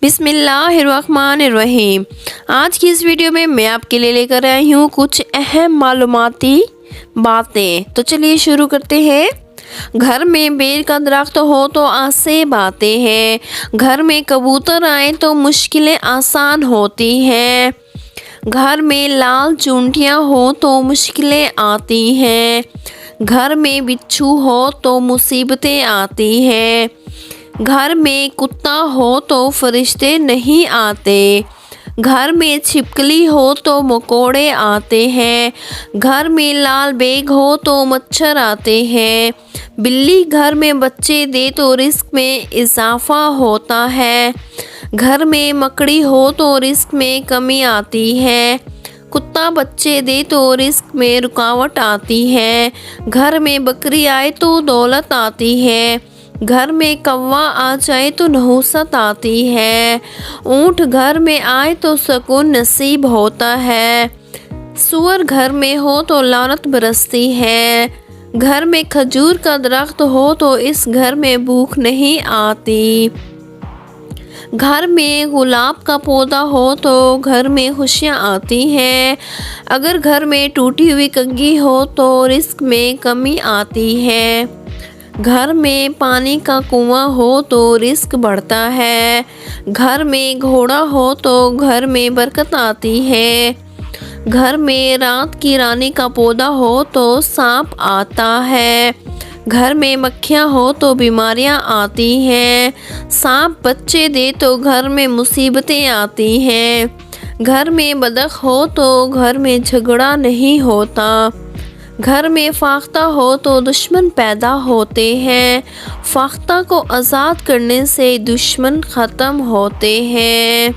بسم اللہ الرحمن الرحیم۔ آج کی اس ویڈیو میں آپ کے لیے لے کر آئی ہوں کچھ اہم معلوماتی باتیں۔ تو چلیے شروع کرتے ہیں۔ گھر میں بیر کا درخت ہو تو آسیں باتیں ہیں، گھر میں کبوتر آئے تو مشکلیں آسان ہوتی ہیں، گھر میں لال چونٹیاں ہو تو مشکلیں آتی ہیں، گھر میں بچھو ہو تو مصیبتیں آتی ہیں، گھر میں کتا ہو تو فرشتے نہیں آتے، گھر میں چھپکلی ہو تو مکوڑے آتے ہیں، گھر میں لال بیگ ہو تو مچھر آتے ہیں، بلی گھر میں بچے دے تو رزق میں اضافہ ہوتا ہے، گھر میں مکڑی ہو تو رزق میں کمی آتی ہے، کتا بچے دے تو رزق میں رکاوٹ آتی ہے، گھر میں بکری آئے تو دولت آتی ہے، گھر میں کوا آ جائے تو نحوست آتی ہے، اونٹ گھر میں آئے تو سکون نصیب ہوتا ہے، سور گھر میں ہو تو لعنت برستی ہے، گھر میں کھجور کا درخت ہو تو اس گھر میں بھوک نہیں آتی، گھر میں گلاب کا پودا ہو تو گھر میں خوشیاں آتی ہیں، اگر گھر میں ٹوٹی ہوئی کنگھی ہو تو رزق میں کمی آتی ہے، گھر میں پانی کا کنواں ہو تو رزق بڑھتا ہے، گھر میں گھوڑا ہو تو گھر میں برکت آتی ہے، گھر میں رات کی رانی کا پودا ہو تو سانپ آتا ہے، گھر میں مکھیاں ہو تو بیماریاں آتی ہیں، سانپ بچے دے تو گھر میں مصیبتیں آتی ہیں، گھر میں بطخ ہو تو گھر میں جھگڑا نہیں ہوتا، گھر میں فاختہ ہو تو دشمن پیدا ہوتے ہیں، فاختہ کو آزاد کرنے سے دشمن ختم ہوتے ہیں۔